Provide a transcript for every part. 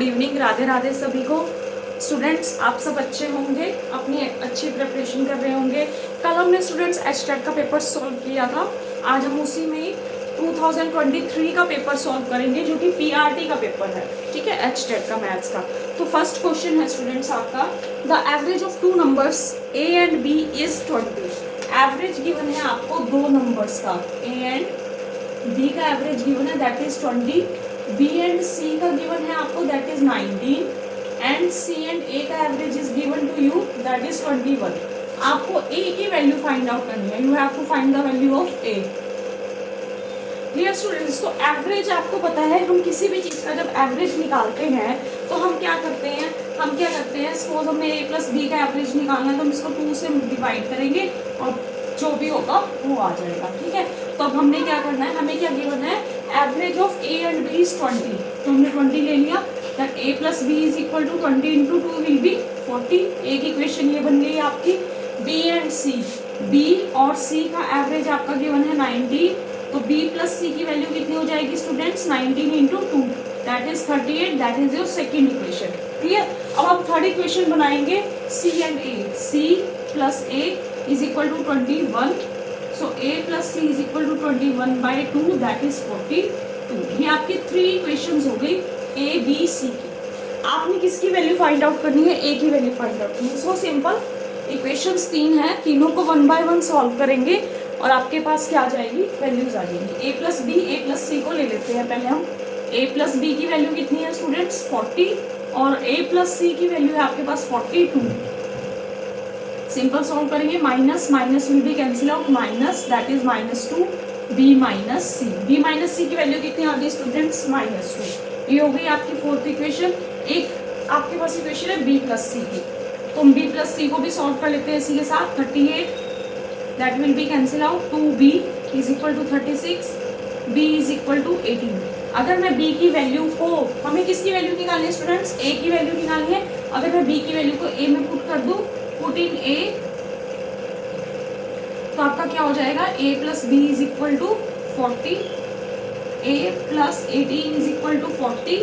Good evening, Radhe Radhe सभी को। Students आप सब अच्छे होंगे, अपनी अच्छी प्रिपरेशन कर रहे होंगे। कल हमने स्टूडेंट्स एचटेट का पेपर सॉल्व किया था, आज हम उसी में 2023 का पेपर सॉल्व करेंगे जो कि पीआरटी का पेपर है, ठीक है, एचटेट का मैथ्स का। तो फर्स्ट क्वेश्चन है स्टूडेंट्स आपका, the average of two numbers A and B is 20। Average given है आपको दो नंबर्स का, ए एंड बी का एवरेज गिवन है that is 20, B and C का गिवन है आपको that is 19 and C and A का average is given to you that is 21। आपको ए की वैल्यू फाइंड आउट करनी है, you have to find the value of A. Clear students, तो average आपको पता है, हम किसी भी चीज का जब एवरेज निकालते हैं तो हम क्या करते हैं, सपोज हमें ए प्लस बी का एवरेज निकालना है तो हम इसको 2 से डिवाइड करेंगे और जो भी होगा वो आ जाएगा, ठीक है। तो अब हमने क्या करना है, हमें क्या गिवन है, average of A and B is 20, तो हमने 20 ले लिया, that A plus B is equal to 20 into 2 will be 40। एक इक्वेशन ये बन गई आपकी। बी एंड सी, बी और सी का एवरेज आपका गिवन है 90, तो बी प्लस सी की वैल्यू कितनी हो जाएगी students, 19 into 2 that is 38, that is your second equation. Clear. अब हम थर्ड इक्वेशन बनाएंगे, C and A, C plus A is equal to 21, so A plus C is equal to 21/2 that is 42। ये आपकी 3 equations हो गई ए B सी की। आपने किसकी वैल्यू फाइंड आउट करनी है, ए की वैल्यू फाइंड आउट करनी है। सो सिंपल, इक्वेशंस 3 है, तीनों को 1 बाय 1 सॉल्व करेंगे और आपके पास क्या आ जाएगी, वैल्यूज आ जाएंगी। ए प्लस बी, ए प्लस सी को ले लेते हैं पहले हम। ए प्लस बी की वैल्यू कितनी है स्टूडेंट्स, 40, और ए प्लस सी की वैल्यू है आपके पास 42। सिंपल सॉल्व करेंगे, minus minus will be cancel out, minus that is -2 B minus C. B minus C की वैल्यू कितनी आ गई स्टूडेंट्स, -2। ये हो गई आपकी फोर्थ इक्वेशन। एक आपके पास इक्वेशन है बी प्लस सी की, तो हम बी प्लस सी को भी सॉल्व कर लेते हैं इसी के साथ। 38 that will be cancel out, 2b is equal to 36, b is equal to 18। अगर मैं b की वैल्यू को, हमें किसकी वैल्यू निकालनी है स्टूडेंट्स, a की वैल्यू निकालनी है। अगर मैं b की वैल्यू को a में पुट कर दूं, पुट इन a, तो आपका क्या हो जाएगा, a plus B is equal to 40, a plus 18 is equal to 40,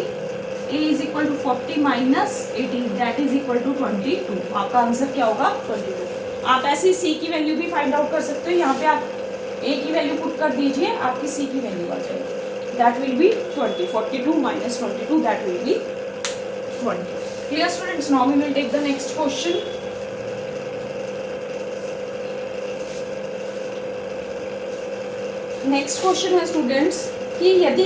a is equal to 40 minus 18 that is equal to 22। आपका आंसर क्या होगा, 22। आप ऐसी सी की वैल्यू भी फाइंड आउट कर सकते हो, यहाँ पे आप ए की वैल्यू पुट कर दीजिए, आपकी सी की वैल्यू आ जाएगी, that will be 20, 42 minus 22 that will be 20। Clear students, now we will take the next question. Next question है स्टूडेंट्स कि यदि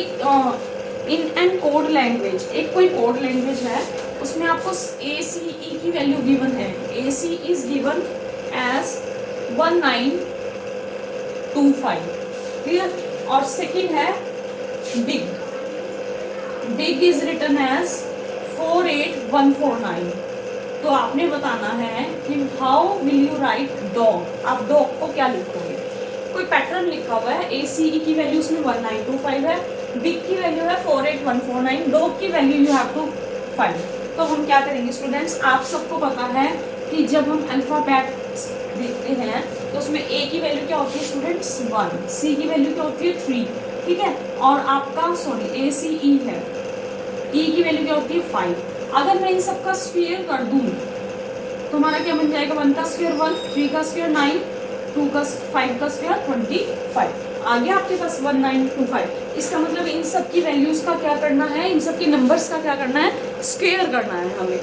इन एन कोड लैंग्वेज, एक कोई कोड लैंग्वेज है, उसमें आपको ए सी ई की वैल्यू गिवन है, A C is given as 1925, clear. और सेकंड है big, big is written as 48149। तो आपने बताना है कि how will you write dog, आप डॉग को क्या लिखोगे। कोई पैटर्न लिखा हुआ है, ए सी ई की वैल्यू उसमें 1925 है, बिग की वैल्यू है 48149, डॉग की value you have to find. तो हम क्या करेंगे स्टूडेंट्स, आप सबको पता है कि जब हम अल्फाबेट देखते हैं तो उसमें ए की वैल्यू क्या होती है स्टूडेंट्स, 1, सी की वैल्यू क्या होती है 3, ठीक है, और आपका सॉरी ए सी ई है, ई की वैल्यू क्या होती है 5। अगर मैं इन सबका स्क्वायर कर दूं तो हमारा क्या बन जाएगा, 1 का स्क्वायर 1, 3 का स्क्वायर 9, 2 का 5 का स्क्वायर 25, आ गया आपके पास 1925। इसका मतलब इन सब की वैल्यूज का क्या करना है, इन सब की नंबर्स का क्या करना है, स्क्वायर करना है हमें।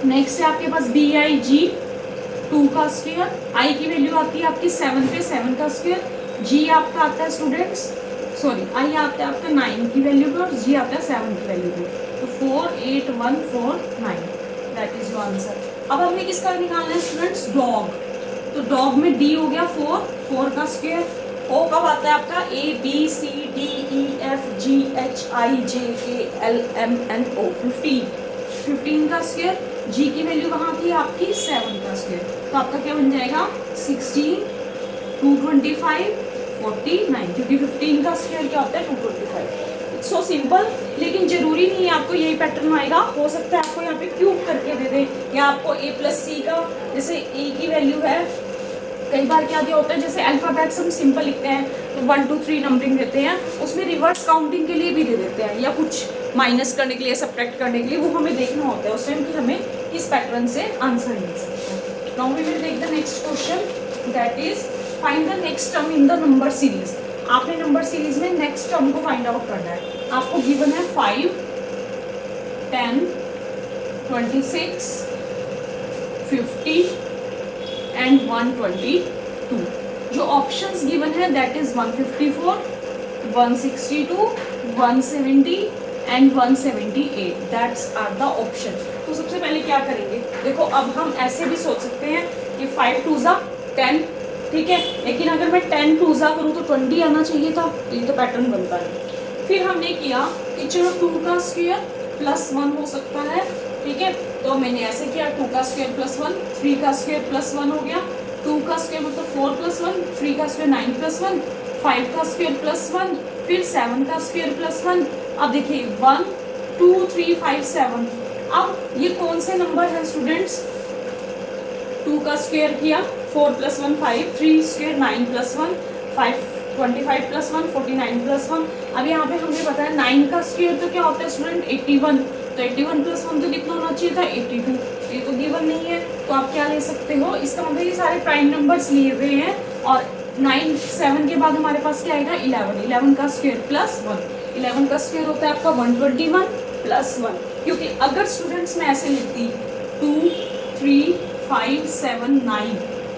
नेक्स्ट है आपके पास बी आई जी, 2 का स्क्वायर, आई की वैल्यू आती है आपकी 7 पे 7 का स्क्वायर, जी आपका आता है स्टूडेंट्स, सॉरी आई आता है आपका 9 की वैल्यू पे और जी आता है 7 की वैल्यू पे, तो 48149 दैट इज योर आंसर। अब हमें किसका निकालना है स्टूडेंट्स, डॉग। तो डॉग में डी हो गया 4 का स्क्वायर, ओ कब आता है आपका, A B C D E F G H I J K L M N O, 15 का स्क्वायर, जी की वैल्यू कहाँ थी आपकी 7 का स्क्वायर, तो आपका क्या बन जाएगा 16, 225, 49, क्योंकि 15 का स्क्वायर क्या होता है 225। इट्स सो सिंपल, लेकिन जरूरी नहीं है आपको यही पैटर्न आएगा, हो सकता है आपको यहाँ पे क्यूब करके दे दे, या आपको ए प्लस सी का, जैसे ए की वैल्यू है, कई बार क्या दिया होता है, जैसे अल्फाबेट्स हम सिंपल लिखते हैं तो 1 2 3 नंबरिंग देते हैं, उसमें रिवर्स काउंटिंग के लिए भी दे देते हैं, या कुछ माइनस करने के लिए, सब्ट्रैक्ट करने के लिए, वो हमें देखना होता है उस टाइम कि हमें किस पैटर्न से आंसर मिल सकता है। Now we will take the next question that is find the next term in the number series. आपने नंबर सीरीज में नेक्स्ट टर्म को फाइंड आउट करना है। आपको गिवन है 5, 10, 26, 50 एंड 122। जो ऑप्शंस गिवन है that is 154, 162, 170 and 178। That's are the option. तो सबसे पहले क्या करेंगे, देखो अब हम ऐसे भी सोच सकते हैं कि 5 2 ज़ा 10, ठीक है, लेकिन अगर मैं 10 2 ज़ा करूँ तो 20 आना चाहिए था, तो ये तो पैटर्न बनता है। फिर हमने किया कि चलो 2 का स्क्वायर प्लस 1 हो सकता है, ठीक है, तो मैंने ऐसे किया 2 का स्क्वायर प्लस 1, 3 का स्क्वायर प्लस 1 हो गया, 2 का स्क्वायर मतलब 4 प्लस 1, 3 का स्क्वायर 9 प्लस 1, 5 का स्क्वायर प्लस 1, फिर 7 का स्क्वायर प्लस 1। अब देखिए 1 2 3 5 7। अब ये कौन से नंबर है स्टूडेंट्स? 2 का स्क्वायर किया 4 plus 1 5, 3 square 9 plus 1, 5 25 plus 1 49 plus 1। अब यहाँ पे हमें पता है 9 का स्क्वायर तो क्या होता है स्टूडेंट 81, तो 81 प्लस 1 तो कितना होना चाहिए था 82। ये तो गिवन नहीं है, तो आप क्या ले सकते हो, इसका मतलब ये सारे प्राइम नंबर्स लिए हुए हैं। और 9 7 के बाद हमारे पास क्या आएगा 11, 11 का स्क्वायर प्लस 1, 11 का स्क्वायर होता है आपका 121 प्लस 1। क्योंकि अगर स्टूडेंट्स में ऐसे लिखती 2 3 5 7 9,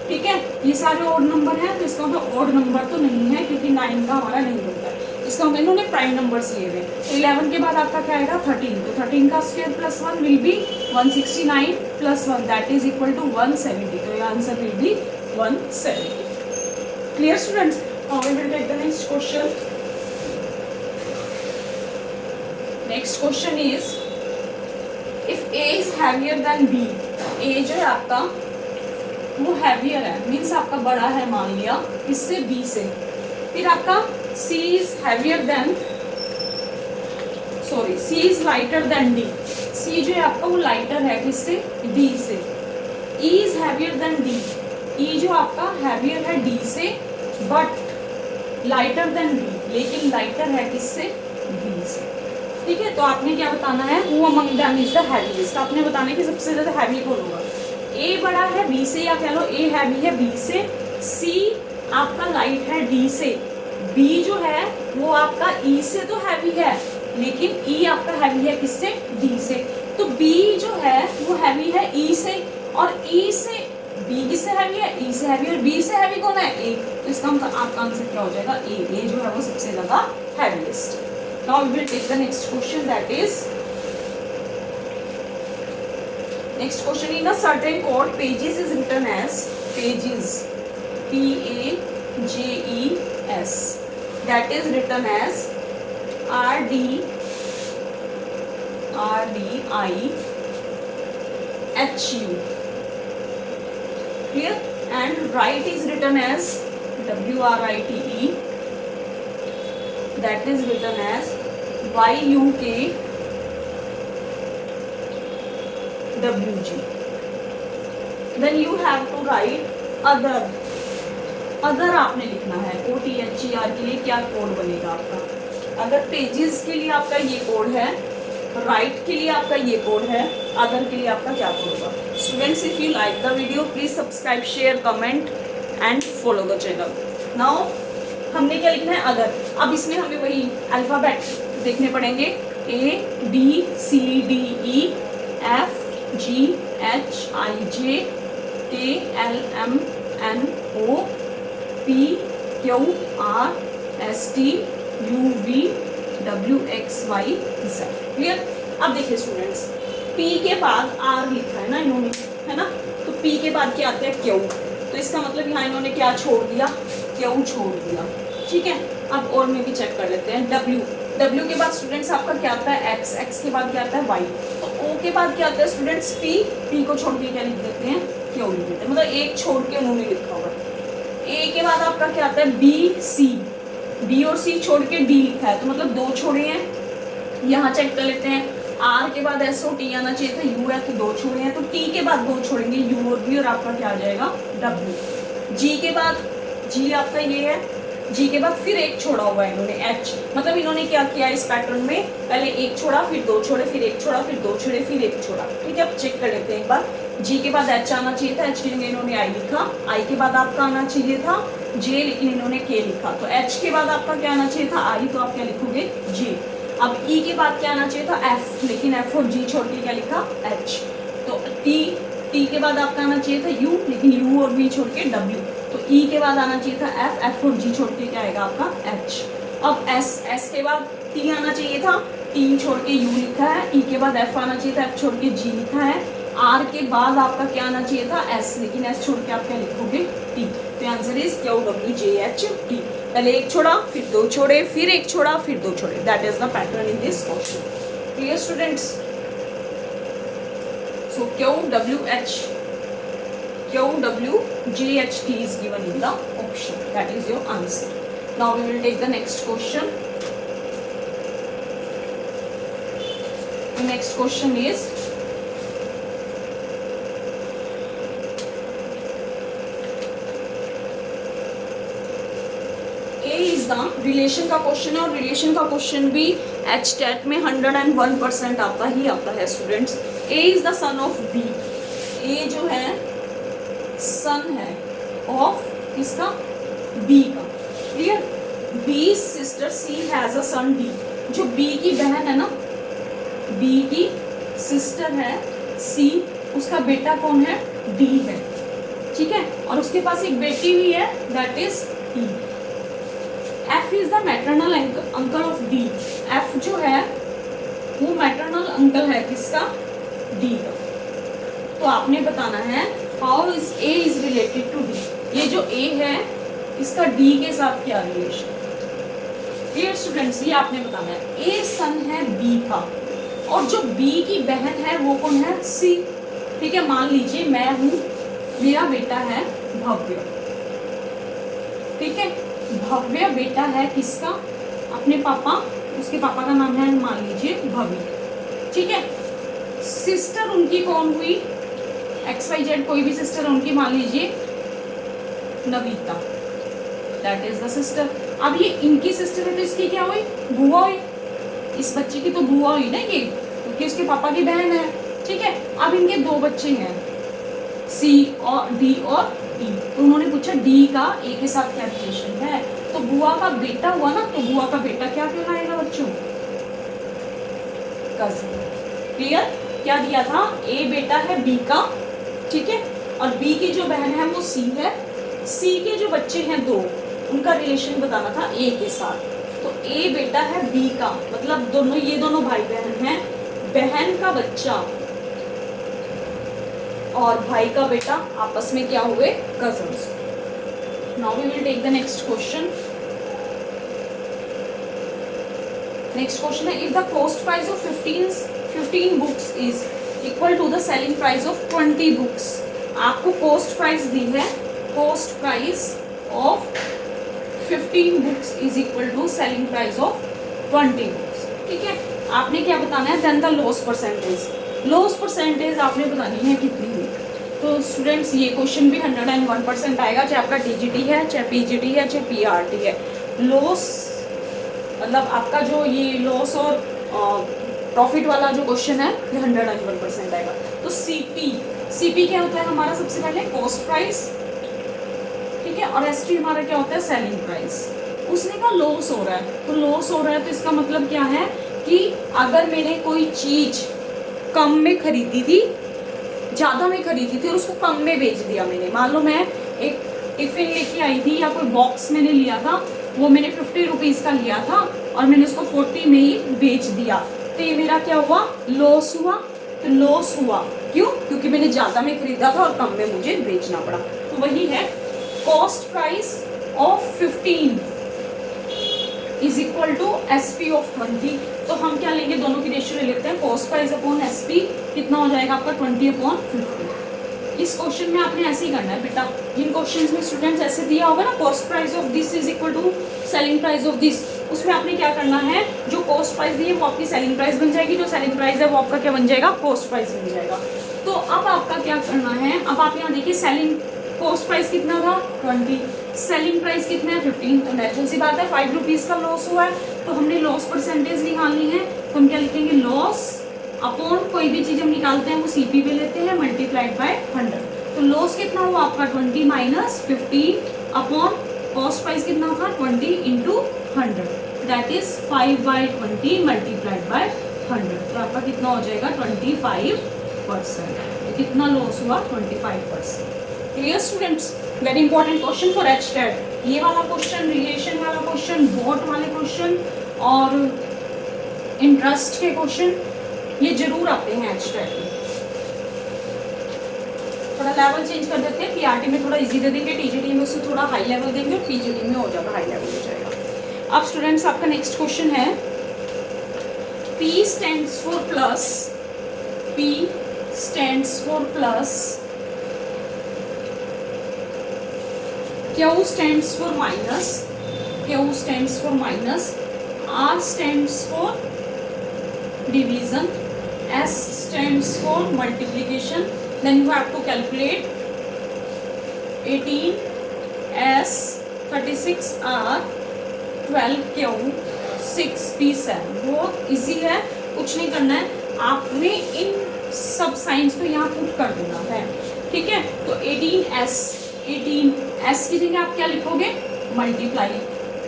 ठीक है, ये सारे ऑड नंबर हैं, तो इसका मतलब ऑड नंबर तो नहीं है क्योंकि 9 का हमारा नहीं बनता है। इसका मतलब इन्होंने प्राइम नंबर्स लिए हुए। तो 11 के बाद आपका क्या आएगा 13, तो 13 का square plus 1 will be 169 plus 1 that is equal to 170। तो ये answer will be 170। Clear students? Now we will take the next question. Next question is if A is heavier then B। A जो है आपका वो heavier है, means आपका बड़ा है मान लिया इससे B से। फिर आपका C is heavier then C is lighter than D। C जो है आपका वो लाइटर है किससे D से। E is heavier then D। E जो आपका हैवियर है D से बट लाइटर देन B, लेकिन लाइटर है किससे B से। ठीक है, तो आपने क्या बताना है, वो among them is the heaviest. आपने बताना है कि सबसे ज्यादा हैवी कौन होगा। A बड़ा है B से, या कह लो A हैवी है B से, C आपका लाइट है D से, B जो है वो आपका E से तो हैवी है, लेकिन E आपका हैवी है किससे D से। तो B जो है वो हैवी है E से, और E से B किससे हैवी है E से हैवी, और B से हैवी कौन है A। तो इसका मतलब आपका आंसर क्या हो जाएगा A जो है वो सबसे ज्यादा heaviest. Now we will take the next question, that is next question in a certain code pages is written as pages PAGES, that is written as RDIHU, clear, and write is written as WRITE, that is written as YUKWG. Then you have to write other आपने लिखना है OTHER के लिए क्या code बनेगा आपका। अगर pages के लिए आपका ये कोड है, राइट के लिए आपका ये कोड है, अदर के लिए आपका क्या कोड होगा। Students if you like the video please subscribe share comment and follow the channel. Now हमने क्या लिखना है अदर। अब इसमें हमें वही अल्फाबेट देखने पड़ेंगे ABCDEFGHIJKLMNOPQRSTUVWXYZ। क्लियर। अब देखिए स्टूडेंट्स, P के बाद R लिखा है ना इन्होंने, है ना, तो P के बाद क्या आता है Q। तो इसका मतलब यहाँ इन्होंने क्या छोड़ दिया, Q छोड़ दिया। ठीक है, अब और में भी चेक कर लेते हैं। W के बाद स्टूडेंट्स आपका क्या आता है X के बाद क्या आता है Y। तो O के बाद क्या आता है स्टूडेंट्स P को छोड़ के क्या लिख देते हैं Q लिख देते हैं, मतलब एक छोड़ के उन्होंने लिखा हुआ है। A के बाद आपका क्या आता है B और C छोड़ के D लिखा है, तो मतलब 2 छोड़े हैं। यहाँ चेक कर लेते हैं, R के बाद SOT आना चाहिए था, U है तो 2 छोड़े हैं, तो T के बाद 2 छोड़ेंगे U और B, और आपका क्या आ जाएगा W। G के बाद G आपका ये है, जी के बाद फिर एक छोड़ा हुआ है इन्होंने एच, मतलब इन्होंने क्या किया इस पैटर्न में, पहले एक छोड़ा फिर दो छोड़े फिर एक छोड़ा फिर दो छोड़े फिर एक छोड़ा। ठीक है, अब चेक कर लेते हैं एक बार। जी के बाद एच आना चाहिए था, एच के लिए इन्होंने आई लिखा, आई के बाद आपका आना चाहिए था जे, लेकिन इन्होंने के लिखा। तो एच के बाद आपका क्या आना चाहिए था आई, तो आप क्या लिखोगे जे। अब ई के बाद क्या आना चाहिए था एफ, लेकिन एफ और जी छोड़ के क्या लिखा एच। तो टी, टी के बाद आपका आना चाहिए था यू, लेकिन यू और वी छोड़ के डब्ल्यू। तो ई के बाद आना चाहिए था एफ, एफ और जी छोड़ के क्या आएगा आपका एच। अब एस, एस के बाद टी आना चाहिए था, टी छोड़ के यू लिखा है, ई के बाद एफ आना चाहिए था, एफ छोड़ के जी लिखा है, आर के बाद आपका क्या आना चाहिए था एस, लेकिन एस छोड़ के आप क्या लिखोगे टी। तो answer is Q W J H T. पहले एक छोड़ा फिर दो छोड़े फिर एक छोड़ा फिर दो छोड़े, that is the pattern in this question. Clear students? So QWH, QWJHT is given in the option. That is your answer. Now we will take the next question. The next question is A is the relation का question है, और relation का question भी H TET में 101% आता ही आता है students. A is the son of B, A जो है सन है ऑफ किसका बी का। Clear? B sister C has a son D, जो बी की बहन है ना, बी की सिस्टर है सी, उसका बेटा कौन है डी है। ठीक है, और उसके पास एक बेटी भी है that is E. F is the maternal uncle of D, F जो है वो मैटरनल अंकल है किसका डी का। तो आपने बताना है how is A is related to D, ये जो ए है इसका डी के साथ क्या रिलेशन। Clear students? ये आपने बताना है। ए सन है बी का, और जो बी की बहन है वो कौन है सी। ठीक है, मान लीजिए मैं हूं, मेरा बेटा है भव्य। ठीक है, भव्य बेटा है किसका अपने पापा, उसके पापा का नाम है मान लीजिए भवी। ठीक है, सिस्टर उनकी कौन हुई XYZ, कोई भी सिस्टर उनकी मान लीजिए Navita, that is the sister. अब ये इनकी सिस्टर है तो इसकी क्या हुई बुआ हुई, इस बच्चे की तो बुआ हुई ना ये, क्योंकि उसके पापा की बहन है। ठीक है, अब इनके दो बच्चे हैं सी और डी और ई, तो उन्होंने पूछा डी का ए के साथ क्या रिलेशन है, तो बुआ का बेटा हुआ ना, तो बुआ का बेटा क्या कहलाएगा बच्चों कजिन। क्लियर? क्या दिया था ए बेटा है बी का, ठीक है, और बी की जो बहन है वो सी है, सी के जो बच्चे हैं दो, उनका रिलेशन बताना था ए के साथ। तो ए बेटा है बी का, मतलब दोनों ये दोनों भाई बहन हैं, बहन का बच्चा और भाई का बेटा आपस में क्या हुए cousins. Now we will take the next question. Next question है if the cost price of 15 books is equal to the selling price of 20 books. आपको कॉस्ट प्राइस दी है, cost price of 15 books is equal to selling price of 20 books. ठीक है, आपने क्या बताना है then the loss percentage. Loss percentage आपने बतानी है कितनी हुई। तो स्टूडेंट्स ये क्वेश्चन भी 101% आएगा, चाहे आपका टीजीटी है चाहे पीजीटी है चाहे पीआरटी है। लॉस मतलब आपका जो ये लॉस और प्रॉफिट वाला जो क्वेश्चन है ये 101% आएगा। तो सीपी क्या होता है हमारा, सबसे पहले कॉस्ट प्राइस, ठीक है, और एसटी हमारा क्या होता है सेलिंग प्राइस। उसने का लॉस हो रहा है, तो लॉस हो रहा है तो इसका मतलब क्या है कि अगर मैंने कोई चीज कम में खरीदी थी, ज़्यादा में खरीदी थी और उसको कम में बेच दिया मैंने। मान लो मैं एक टिफिन लेके आई थी या कोई बॉक्स मैंने लिया था, वो मैंने 50 रुपीज़ का लिया था और मैंने उसको 40 में ही बेच दिया, तो ये मेरा क्या हुआ लॉस हुआ। तो लॉस हुआ क्यों, क्योंकि मैंने ज़्यादा में खरीदा था और कम में मुझे बेचना पड़ा। तो वही है cost price of 15 is equal to SP of 20। तो हम क्या लेंगे, दोनों की रेशियो ले लेते हैं, कॉस्ट प्राइस अपॉन एसपी कितना हो जाएगा आपका 20/50। इस क्वेश्चन में आपने ऐसे ही करना है बेटा, जिन क्वेश्चंस में स्टूडेंट्स ऐसे दिया होगा ना cost price of this is equal to selling price of this, उसमें आपने क्या करना है, जो कॉस्ट प्राइस दी है वो आपकी सेलिंग प्राइस बन जाएगी, जो सेलिंग प्राइस है वो आपका क्या बन जाएगा कॉस्ट प्राइस बन जाएगा। तो अब आपका क्या करना है, अब आप यहाँ देखिए सेलिंग कॉस्ट प्राइस कितना था 20, सेलिंग प्राइस कितना है 15, तो नेचुरल सी बात है 5 रुपीज का लॉस हुआ है, तो हमने लॉस परसेंटेज निकालनी है, तो हम क्या लिखेंगे लॉस अपॉन कोई भी चीज हम निकालते हैं वो सीपी पे लेते हैं मल्टीप्लाइड बाय 100। तो लॉस कितना हुआ आपका 20 माइनस 15 अपॉन कॉस्ट प्राइस कितना था 20 into 100, that is 5/20 multiplied by 100, तो आपका कितना हो जाएगा 25%। तो कितना लॉस हुआ 25%। Clear students, very important question for HTET. ये वाला क्वेश्चन, रिलेशन वाला क्वेश्चन, बॉट वाले क्वेश्चन और इंटरेस्ट के क्वेश्चन ये जरूर आते हैं एचटेट में। थोड़ा लेवल चेंज कर देते हैं, पीआरटी में थोड़ा इजी दे देंगे, टीजीटी में उससे थोड़ा हाई लेवल देंगे और पीजीटी में हो जाएगा हाई लेवल हो जाएगा। अब स्टूडेंट्स आपका नेक्स्ट क्वेश्चन है, P stands for plus, P stands for plus, Q stands for minus, Q stands for minus, R stands for division, S stands for multiplication. Then you have to calculate 18S, 36R, 12Q, 6P7। बहुत easy है, कुछ नहीं करना है, आपने इन सब science को यहाँ पुट कर देना है, ठीक है। तो 18S की जगह आप क्या लिखोगे मल्टीप्लाई,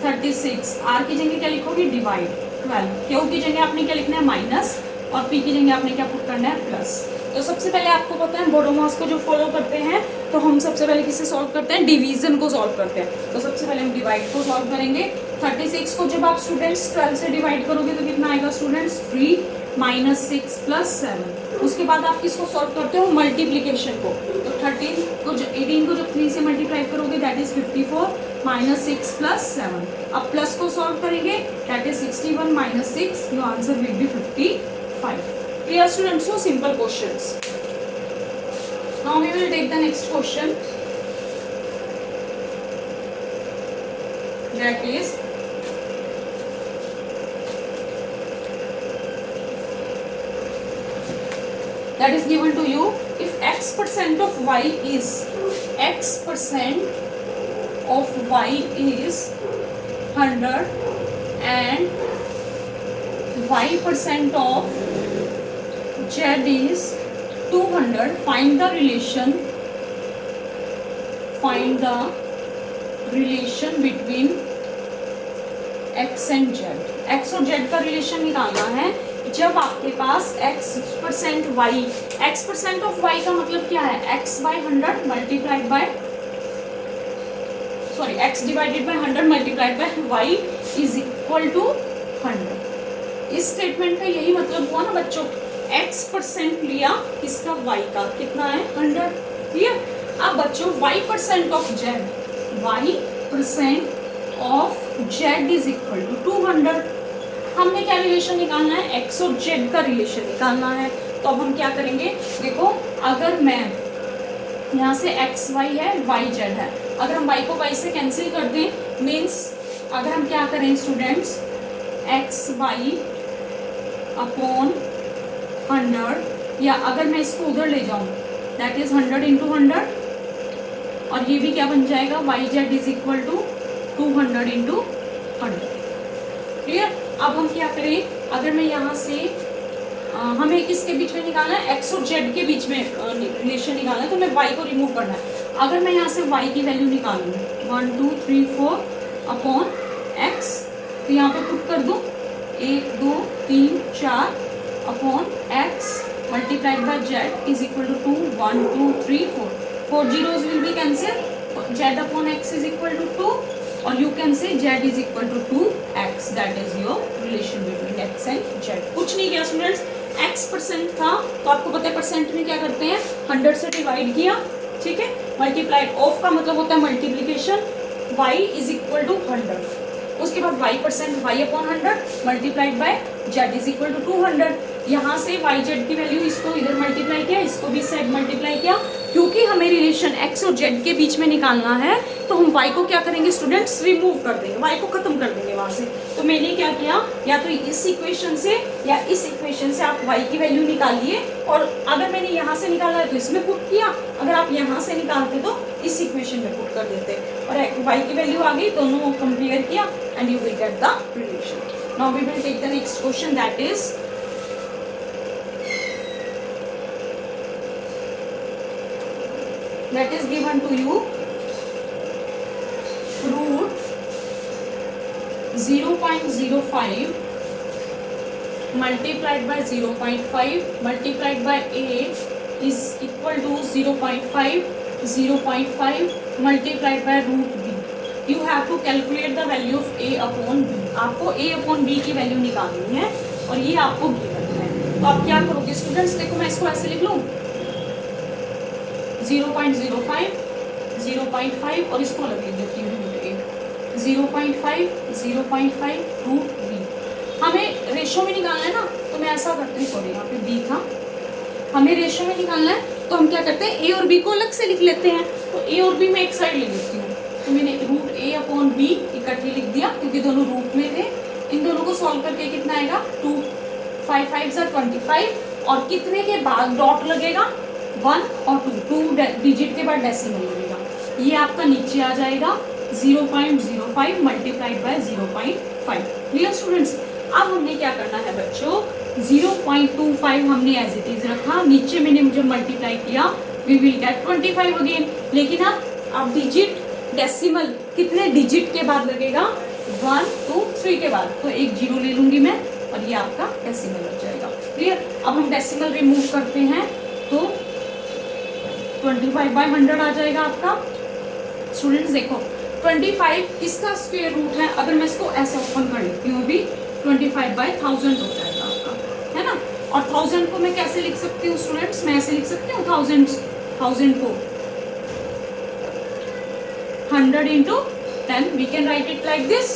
36 R की जगह क्या लिखोगे डिवाइड, 12 Q की जगह आपने क्या लिखना है माइनस, और P की जगह आपने क्या पुट करना है प्लस। तो सबसे पहले आपको पता है बोडोमॉस को जो फॉलो करते हैं, तो हम सबसे पहले किसे सॉल्व करते हैं, डिवीजन को सॉल्व करते हैं। तो सबसे पहले हम डिवाइड को सॉल्व करेंगे। 36 को जब आप स्टूडेंट्स 12 से डिवाइड करोगे तो कितना आएगा स्टूडेंट्स 3 माइनस 6 प्लस 7। उसके बाद आप किसको सॉल्व करते हो मल्टीप्लीकेशन को, तो 18 को जब 3 से मल्टीप्लाई करोगे दैट इज 54 माइनस 6 प्लस 7। अब प्लस को सॉल्व करेंगे that is 61 minus 6, your answer will B 55। Clear students, so simple questions. Now we will take the next question. That is given to you, if x% of y is 100 and y% of z is 200, find the relation between x and z। x और z का relation निकालना है जब आपके पास x% y, x% of y का मतलब क्या है x by 100 multiplied by x divided by 100 multiplied by y is equal to 100। इस स्टेटमेंट का यही मतलब हुआ ना बच्चों, x% लिया इसका y का कितना है 100, क्लियर। अब बच्चों y% of z, y% of z is equal to 200। हमने क्या रिलेशन निकालना है x और z का रिलेशन निकालना है। तो अब हम क्या करेंगे, देखो अगर मैं यहाँ से x y है y z है, अगर हम y को y से कैंसिल कर दें मीन्स अगर हम क्या करें स्टूडेंट्स x y अपॉन 100, या अगर मैं इसको उधर ले जाऊं दैट इज 100 इंटू 100, और ये भी क्या बन जाएगा Y Z is equal to 200 into 100, clear. अब हम क्या करें, अगर मैं यहाँ से हमें किसके बीच में निकालना है एक्स और जेड के बीच में रिलेशन निकालना है, तो मैं वाई को रिमूव करना है। अगर मैं यहाँ से वाई की वैल्यू निकालूँ 1 2 3 4 अपॉन एक्स, तो यहाँ पे पुट कर दूँ 1 2 3 4 upon x multiplied by z is equal to 2 1 2 3 4 zeros will be cancelled, z upon x is equal to 2, और you can say z is equal to 2x, that is your relation between x and z। कुछ नहीं किया students, x% था तो आपको पता है percent में क्या करते हैं 100 से डिवाइड किया, ठीक है। मल्टीप्लाइड ऑफ का मतलब होता है multiplication, y is equal to 100, उसके बाद y% y upon 100 multiplied by z is equal to 200। यहाँ से वाई जेड की वैल्यू इसको इधर मल्टीप्लाई किया, इसको भी सेड मल्टीप्लाई किया। क्योंकि हमें रिलेशन एक्स और जेड के बीच में निकालना है तो हम वाई को क्या करेंगे स्टूडेंट्स, रिमूव कर देंगे, वाई को खत्म कर देंगे वहां से। तो मैंने क्या किया, या तो इस इक्वेशन से या इस इक्वेशन से आप वाई की वैल्यू निकालिए, और अगर मैंने यहाँ से निकाला है तो इसमें पुट किया, अगर आप यहाँ से निकालते तो इस इक्वेशन में पुट कर देते, और वाई की वैल्यू आ गई, दोनों कंपेयर किया and you will get the relation. Now we will take the next question, that is given to you root 0.05 multiplied by 0.5 multiplied by a is equal to 0.5 multiplied by root b. You have to calculate the value of a upon b. आपको a upon b की value निकालनी है और ये आपको given है। तो आप क्या करोगे स्टूडेंट्स, देखो मैं इसको ऐसे लिख लूँ 0.05 0.5 और इसको अलग लिख देती हूँ रूट ए, 0.5 रूट बी। हमें रेशो में निकालना है ना, तो मैं ऐसा करती हूँ, सॉरी यहाँ पे बी था, हमें रेशो में निकालना है तो हम क्या करते हैं ए और बी को अलग से लिख लेते हैं। तो ए और बी मैं एक साइड ले लेती हूँ, तो मैंने रूट ए अपॉन बी इकट्ठी लिख दिया क्योंकि दोनों रूट में थे। इन दोनों को सॉल्व करके कितना आएगा 2 5 5 25 और कितने के बाद डॉट लगेगा 1 और 2 डिजिट के बाद डेसिमल लगेगा, ये आपका नीचे आ जाएगा 0.05 मल्टीप्लाइड बाय 0.5। क्लियर स्टूडेंट्स, अब हमने क्या करना है बच्चों, 0.25 हमने एज इट इज रखा, नीचे मैंने जब मल्टीप्लाई किया वी विल गेट 25 अगेन। लेकिन अब डिजिट डेसिमल कितने डिजिट के बाद लगेगा 1 2 3 के बाद, तो एक जीरो ले लूंगी मैं और ये आपका डेसिमल लग जाएगा। क्लियर, अब हम डेसिमल रिमूव करते हैं तो 25/100 आ जाएगा आपका। स्टूडेंट्स देखो 25 किसका स्क्वायर रूट है, अगर मैं इसको ऐसे ओपन कर लेती हूँ भी 25/1000 हो जाएगा आपका, है ना। और 1000 को मैं कैसे लिख सकती हूँ स्टूडेंट्स, मैं ऐसे लिख सकती हूँ 1000 को 100 into 10 we can write it like this.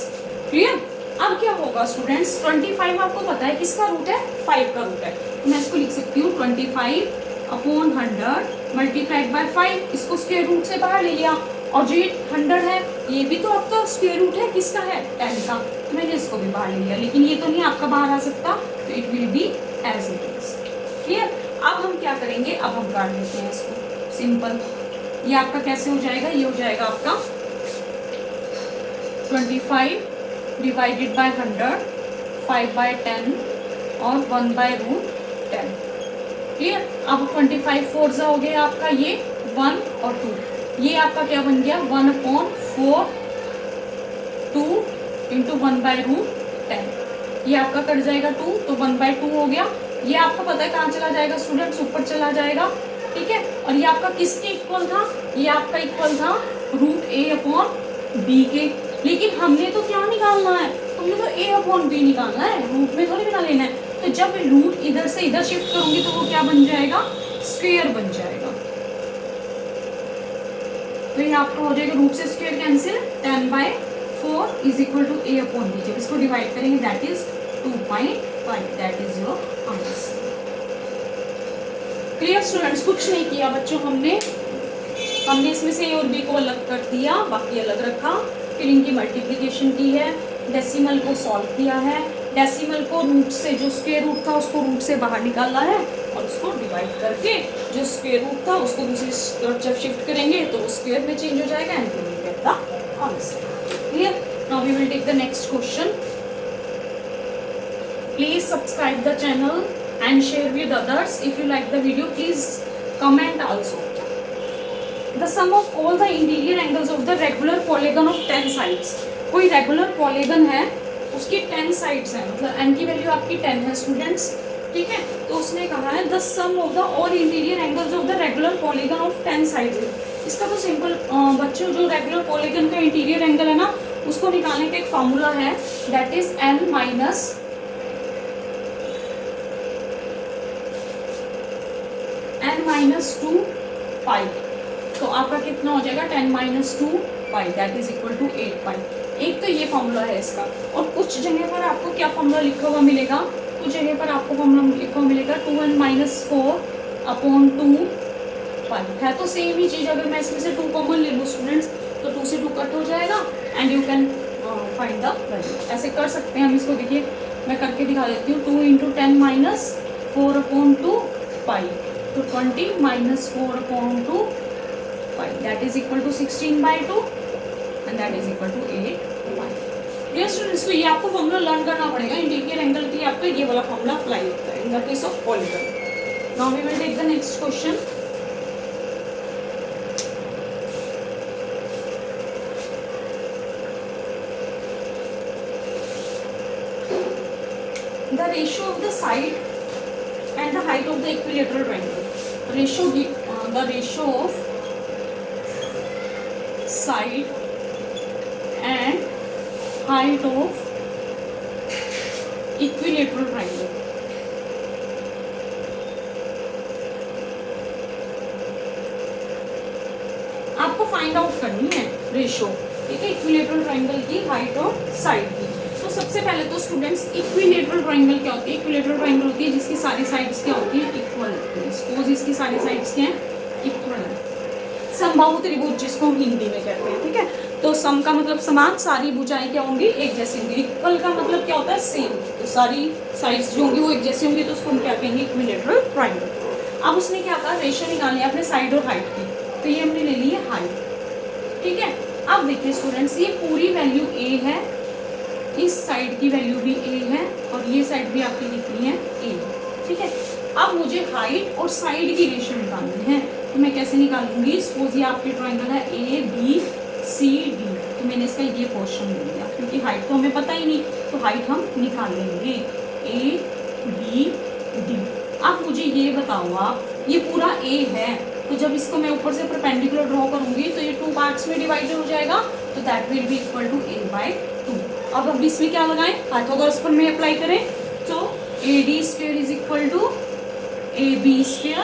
Clear, अब क्या होगा स्टूडेंट्स, 25 आपको पता है किसका रूट है, 5 का रूट है, तो मैं इसको लिख सकती हूँ 25/100 मल्टीप्लाइड बाय 5, इसको स्क्वायर रूट से बाहर ले लिया, और जो ये 100 है ये भी तो आपका स्क्वायर रूट है, किसका है 10 का, तो मैंने इसको भी बाहर ले लिया, लेकिन ये तो नहीं आपका बाहर आ सकता, तो it will be as it is. Clear, अब हम क्या करेंगे, अब हम काट लेते हैं इसको सिंपल, ये आपका कैसे हो जाएगा, ये हो जाएगा आपका 25 डिवाइडेड बाय 100 5/10 और 1/√10। क्लियर, अब 25 4 हो गया आपका ये 1 और 2, ये आपका क्या बन गया 1/4 2 इंटू 1/√10, ये आपका कट जाएगा 2 तो 1/2 हो गया। ये आपको पता है कहाँ चला जाएगा स्टूडेंट्स, ऊपर चला जाएगा, ठीक है। और ये आपका किसके इक्वल था, ये आपका इक्वल था रूट ए अपॉन बी के, लेकिन हमने तो क्या निकालना है, हमने तो ए अपॉन बी निकालना है, रूट में थोड़ी बना लेना है। तो जब रूट इधर से इधर शिफ्ट करूंगी तो वो क्या बन जाएगा, स्क्वायर बन जाएगा, तो ये आपका हो जाएगा रूट से square cancel, 10/4 is equal to A upon B, जब इसको डिवाइड करेंगे that is 2.5, that is your answer. Clear students, कुछ नहीं किया बच्चों, हमने इसमें से ए और बी को अलग कर दिया, बाकी अलग रखा, फिर इनकी मल्टीप्लिकेशन की है, डेसिमल को सॉल्व किया है, डेसिमल को रूट से जो स्क्वायर रूट था उसको रूट से बाहर निकालना है, और उसको डिवाइड करके जो स्क्वायर रूट था उसको दूसरी तरफ जब शिफ्ट करेंगे तो वो स्क्वायर में चेंज हो जाएगा and we will get the answer. Clear, now we will take the next question. Please subscribe the channel and share with others. If you like the video, please comment also. The sum of all the interior angles of the regular polygon of 10 sides. कोई regular polygon है, उसकी 10 sides हैं, मतलब n की value आपकी 10 है students, ठीक है। तो उसने कहा है the sum of the all interior angles of the regular polygon of 10 sides है। इसका तो सिंपल बच्चों, जो रेगुलर पॉलीगन का इंटीरियर एंगल है ना, उसको निकालने का एक फॉर्मूला है, दैट इज n माइनस -2 पाई, तो आपका कितना हो जाएगा 10 - 2 पाई, दैट इज इक्वल टू 8 पाई। एक तो ये फॉर्मूला है इसका, और कुछ जगह पर आपको क्या फॉर्मूला लिखा हुआ मिलेगा, कुछ जगह पर आपको फॉर्मूला मिलेगा 2n-4/2 पाई, है तो सेम ही चीज। अगर मैं इसमें से 2 कॉमन ले लूँ स्टूडेंट्स, तो 2 से 2 कट हो जाएगा and you can find the value. ऐसे कर सकते हैं हम इसको, देखिए मैं करके दिखा देती हूँ। 2 × 10⁻4/2 पाई, तो 20-4/2 pi, that is equal to 16/2 and that is equal to 8 pi. ये स्टूडेंट्स, तो ये आपको फॉर्मूला लर्न करना पड़ेगा। इंटीरियर एंगल के लिए आपको ये वाला फॉर्मूला अप्लाई होता है in the case of polygon. Now we will take the next question. The ratio of the side and the height of the equilateral triangle. The ratio of side and height of equilateral triangle. आपको find out करनी है ratio, ठीक है, equilateral triangle की height और side की। तो सबसे पहले तो स्टूडेंट्स इक्विलेटरल ट्रायंगल क्या होती है? इक्विलेटरल ट्रायंगल होती है जिसकी सारी साइड्स क्या होती है? इक्वल होती है। सपोज इसकी सारी साइड्स क्या है? इक्वल है। समबाहु त्रिभुज जिसको हम हिंदी में कहते हैं, ठीक है। तो सम का मतलब समान, सारी भुजाएं क्या होंगी? एक जैसी होंगी। इक्वल का मतलब क्या होता है? सेम। तो सारी साइड्स जो होंगी वो एक जैसी होंगी, तो उसको हम क्या कहेंगे? Equilateral triangle. अब उसने क्या कहा? रेशो निकालनी है अपने साइड और हाइट की, तो ये हमने ले ली है हाइट, ठीक है। अब देखिए स्टूडेंट्स, ये पूरी वैल्यू a है, इस साइड की वैल्यू भी a है और ये साइड भी आपकी लिखनी है a, ठीक है। अब मुझे हाइट और साइड की रेशो निकालनी है, तो मैं कैसे निकालूंगी? सपोज ये आपकी ट्रायंगल है ABCD, तो मैंने इसका ये पोर्शन ले लिया, क्योंकि हाइट तो हमें पता ही नहीं, तो हाइट हम निकाल लेंगे ABD। अब मुझे ये बताओ आप, ये पूरा a है, तो जब इसको मैं ऊपर से परपेंडिकुलर ड्रॉ करूंगी तो ये 2 पार्ट्स में डिवाइडेड हो जाएगा, तो that will be equal to a/2। अब इसमें क्या लगाएं? पाइथागोरस प्रमेय अप्लाई करें, तो AD² is equal to AB²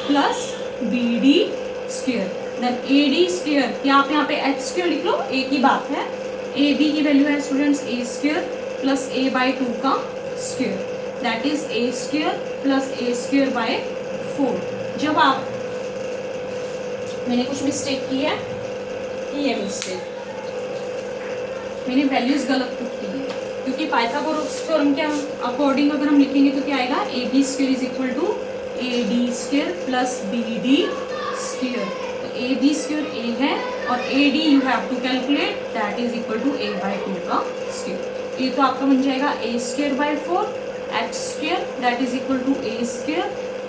plus BD²। Then AD², क्या आप यहाँ पे H² लिख लो, a की बात है। AB की वैल्यू है स्टूडेंट्स A² प्लस a/2 का square, that is A² plus A²/4। जब आप, मैंने कुछ मिस्टेक की है, ये मिस्टेक, मैंने वैल्यूज गलत पुट की है, क्योंकि पाइथागोरस थ्योरम के अकॉर्डिंग अगर हम लिखेंगे तो क्या आएगा? AB² is equal to AD² plus BD²। तो AB² a है और AD you have to calculate, that is equal to a/2 का स्क्वायर। ये तो आपका बन जाएगा A²/4, H² that is equal to A²,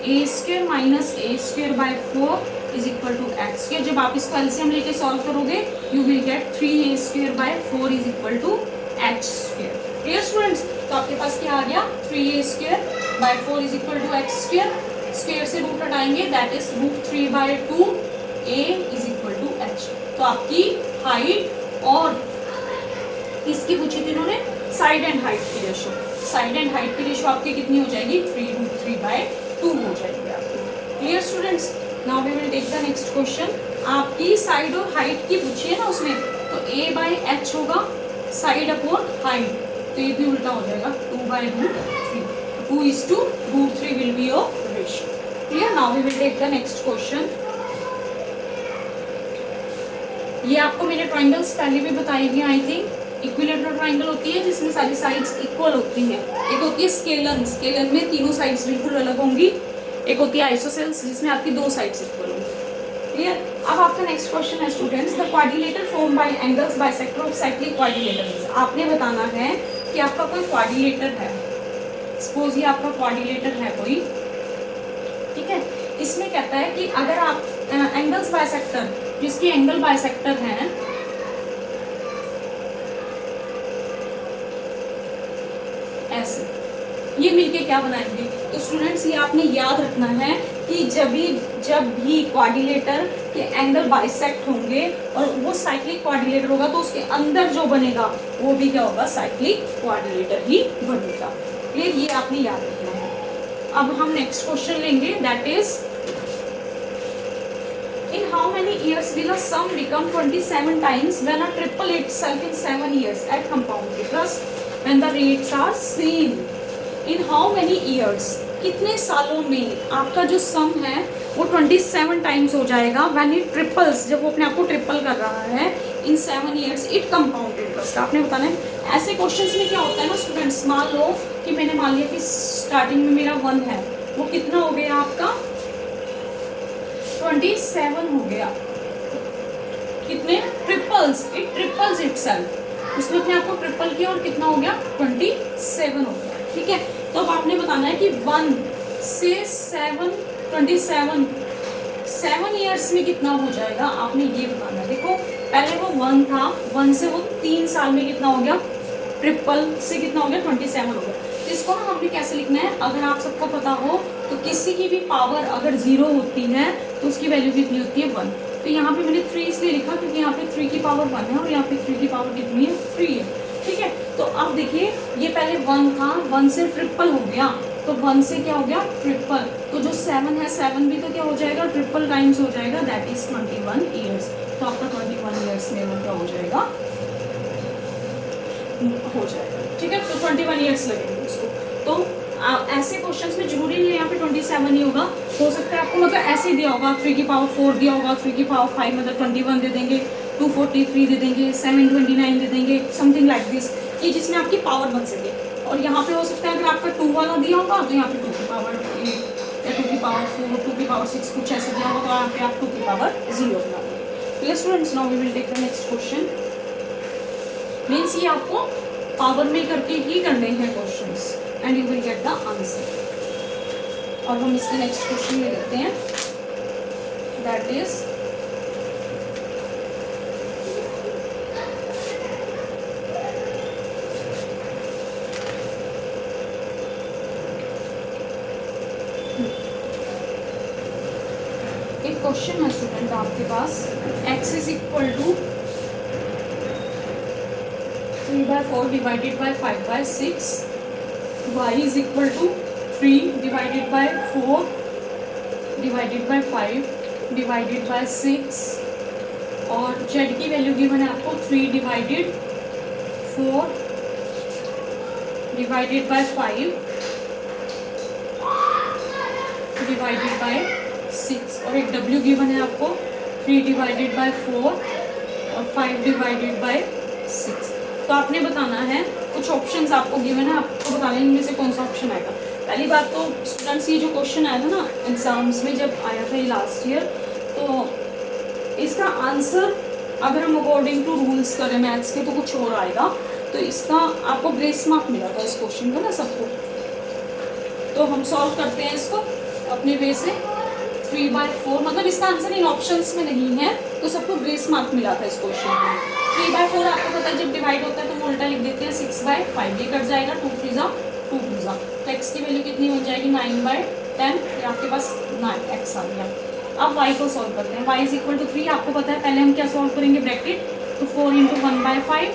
A² minus A²/4 is equal to H²। जब आप इसको एलसीएम लेके सॉल्व करोगे, you will get 3A²/4 is equal to H²। Clear students? तो आपके पास क्या आ गया? 3A²/4 is equal to H²। Square से रूट हटाएंगे, that is √3/2 A is equal to H। तो आपकी हाइट और किसकी पूछी थी इन्होंने? साइड एंड हाइट की रेशो। साइड एंड हाइट की रेशो आपकी कितनी हो जाएगी? 3√3/2 हो जाएगी आपकी। Clear students? Now we will take the next question. आपकी साइड और हाइट की पूछी है ना उसमें, तो A/H होगा साइड अपॉन हाइट, तो ये भी उल्टा हो जाएगा 2/√3। 2:√3 will be your ratio. Clear? Now we will take the next question. ये आपको मैंने ट्रायंगल्स पहले भी बताई थी आई थिंक। इक्विलेटरल ट्रायंगल होती है जिसमें सारी साइड्स इक्वल होती हैं। एक होती है स्केलन, स्केलन में तीनों साइड्स बिल्कुल अलग होंगी। एक होती है आइसोसेल्स जिसमें आपकी 2 साइड्स इक्वल होंगी। क्लियर? अब आपका नेक्स्ट क्वेश्चन है students, the quadrilateral form by angles bisector of cyclic quadrilateral. आपने बताना है कि आपका कोई क्वाड्रिलेटर है, सपोज ये आपका क्वाड्रिलेटर है कोई, ठीक है। इसमें कहता है कि अगर आप एंगल्स बाइसेक्टर, जिसकी एंगल बाइसेक्टर है, ऐसे ये मिलके क्या बनाएंगे? तो स्टूडेंट्स ये आपने याद रखना है कि जब भी क्वाड्रिलेटर के एंगल बाइसेक्ट होंगे और वो साइक्लिक क्वाड्रिलेटर होगा, तो उसके अंदर जो बनेगा वो भी क्या होगा? साइक्लिक क्वाड्रिलेटर ही बनेगा। क्लियर? ये आपने याद रखना है। अब हम नेक्स्ट क्वेश्चन लेंगे, that is in how many years will a sum become 27 times when a triple itself in 7 years at compound interest when the rates are same? In how many years, कितने सालों में आपका जो सम है वो 27 times हो जाएगा व्हेन इट ट्रिपल्स, जब वो अपने आप को ट्रिपल कर रहा है इन 7 ईयर्स इट कंपाउंड इंटरेस्ट। आपने बताना है ऐसे क्वेश्चंस में क्या होता है ना स्टूडेंट्स, मान लो कि मैंने मान लिया कि स्टार्टिंग में मेरा 1 है, वो कितना हो गया आपका 27 हो गया, कितने ट्रिपल्स, इट ट्रिपल्स इटसेल्फ, उसने अपने आप को ट्रिपल किया और कितना हो गया 27 हो गया। ठीक है, तो अब आपने बताना है कि 1 से 7 27 7 ईयर्स में कितना हो जाएगा, आपने ये बताना है। देखो पहले वो 1 था, 1 से वो 3 साल में कितना हो गया, ट्रिपल से कितना हो गया 27 हो गया। तो इसको ना हमने कैसे लिखना है, अगर आप सबको पता हो तो किसी की भी पावर अगर 0 होती है तो उसकी वैल्यू कितनी होती है 1। तो यहाँ पे मैंने 3 इसलिए लिखा क्योंकि यहाँ पे 3 की पावर 1 है और यहाँ पे 3 की पावर कितनी है 3 है। ठीक है, तो अब देखिए ये पहले 1 था, 1 से ट्रिपल हो गया, तो 1 से क्या हो गया ट्रिपल, तो जो 7 है 7 भी तो क्या हो जाएगा ट्रिपल टाइम्स हो जाएगा, दैट इज 21 ईयर्स। तो आपका 21 ईयर्स में वो क्या हो जाएगा, हो जाएगा। ठीक है, तो 21 ईयर्स लगेंगे उसको। तो ऐसे क्वेश्चंस में जरूरी नहीं है यहाँ पे 27 ही होगा, हो सकता है आपको मतलब ऐसे दिया होगा 3 की पावर 4 दिया होगा, 3 की पावर 5 मतलब 21 दे देंगे, 243 दे देंगे, 729 दे देंगे, समथिंग लाइक दिस, कि जिसमें आपकी पावर बन सके। और यहाँ पे हो सकता है अगर आपका 2 वाला दिया होगा तो यहाँ पे 2 की पावर 8 या 2 की पावर 4, 2 की पावर 6 कुछ ऐसे दिया होगा, तो यहाँ पे आप 2 की पावर 0 बना देंगे। तो students now we will take the next question. Means ये आपको पावर में करके ही करने हैं questions and you will get the answer. और हम इसके नेक्स्ट क्वेश्चन में देखते हैं, दैट इज एक क्वेश्चन है स्टूडेंट आपके पास, x is equal to 3/4 divided by 5/6, y is equal to 3 divided by 4 divided by 5 divided by 6, और z की वैल्यू गिवन है आपको 3 divided 4 divided by 5 divided by 6, और एक w गिवन है आपको 3 divided by 4 और 5 divided by 6। तो आपने बताना है, कुछ ऑप्शंस आपको गिवन है, आपको बताना है इनमें से कौन सा ऑप्शन आएगा। पहली बात तो स्टूडेंट्स ये जो क्वेश्चन आया था ना एग्जाम्स में जब आया था ये लास्ट ईयर, तो इसका आंसर अगर हम अकॉर्डिंग टू रूल्स करें मैथ्स के तो कुछ और आएगा। तो इसका आपको ग्रेस मार्क मिला था इस क्वेश्चन का ना सबको। तो हम सॉल्व करते हैं इसको अपने वे से। 3/4 मतलब इसका आंसर इन ऑप्शंस में नहीं है, तो सबको ग्रेस मार्क मिला था इस क्वेश्चन में। 3/4 आपको पता है जब डिवाइड होता है तो हम उल्टा लिख देते हैं 6/5, ये कट जाएगा, 2 3 जा 2 2 जा, तो x की वैल्यू कितनी बन जाएगी 9/10, ये आपके पास 9x आ गया। अब y को सॉल्व करते हैं, y इज इक्वल टू 3, आपको पता है पहले हम क्या सॉल्व करेंगे ब्रैकेट, तो 4 × 1/5,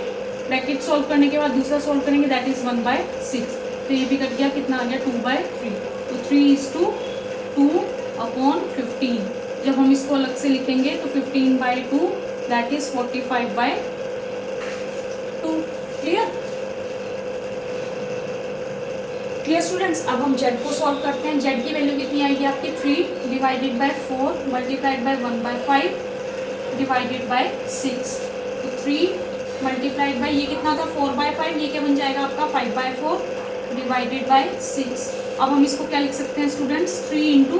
ब्रैकेट सॉल्व करने के बाद दूसरा सॉल्व करेंगे दैट इज 1/6, तो ये भी कट गया, कितना आ गया 2/3, तो 3:2/15। जब हम इसको अलग से लिखेंगे तो 15/2 दैट इज 45/2। क्लियर स्टूडेंट्स, अब हम z को सॉल्व करते हैं। z की वैल्यू कितनी आएगी आपकी 3 divided by 4 multiplied by 1/5 divided by 6, तो 3 multiplied by ये कितना था 4/5, ये क्या बन जाएगा आपका 5/4 divided by 6। अब हम इसको क्या लिख सकते हैं स्टूडेंट्स, 3 ×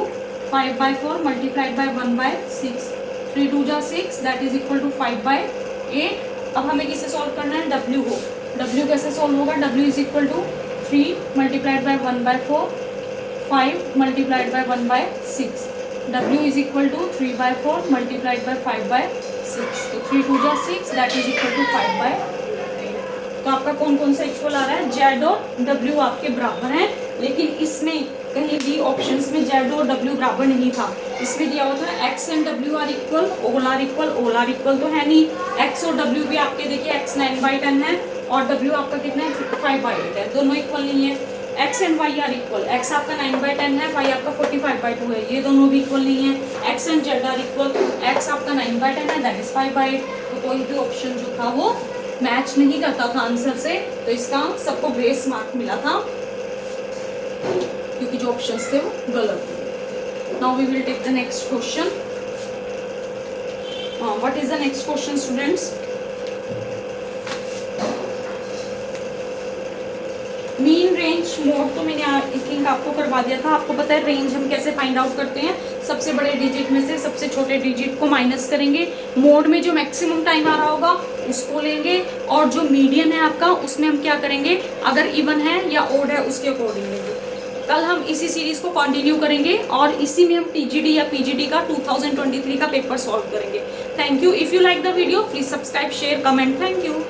5/4 multiplied by 1/6, 3 2 जा 6 दैट इज इक्वल टू 5/8। अब हमें किसे सॉल्व करना है, w को। w कैसे सॉल्व होगा, w is equal to 3 multiplied by 1/4 5 multiplied by 1/6, w is equal to 3/4 multiplied by 5/6, तो 3 2 जा 6 दैट इज इक्वल टू 5/8। तो आपका कौन कौन सा इक्वल आ रहा है, z और w आपके बराबर हैं, लेकिन इसमें कहीं भी ऑप्शंस में z और w बराबर नहीं था। इसमें दिया हुआ था x and w are equal, all are equal तो है नहीं। x और w भी आपके देखिए x 9/10 है और w आपका कितना है 5/8 है, दोनों इक्वल नहीं है। x and y are equal, x आपका 9/10 है, y आपका 45/2 है, ये दोनों भी इक्वल नहीं है। x and z are equal, x आपका 9/10 है दैट इज 5/8, तो कोई भी ऑप्शन जो था वो मैच नहीं करता था आंसर से, तो इसका सबको ग्रेस मार्क मिला था। क्योंकि जो ऑप्शंस थे वो गलत थे। Now we will take the next question. What is the next question students? Mean range mode तो मैंने आई थिंक आपको करवा दिया था। आपको पता है रेंज हम कैसे फाइंड आउट करते हैं? सबसे बड़े डिजिट में से सबसे छोटे डिजिट को माइनस करेंगे, मोड में जो मैक्सिमम टाइम आ रहा होगा उसको लेंगे, और जो मीडियन है आपका उसमें हम क्या करेंगे, अगर इवन है या ओड है उसके अकॉर्डिंग लेंगे। कल हम इसी सीरीज को कंटिन्यू करेंगे और इसी में हम टीजीडी या पीजीडी का 2023 का पेपर सॉल्व करेंगे। Thank you. If you like the video please subscribe, share, comment. Thank you.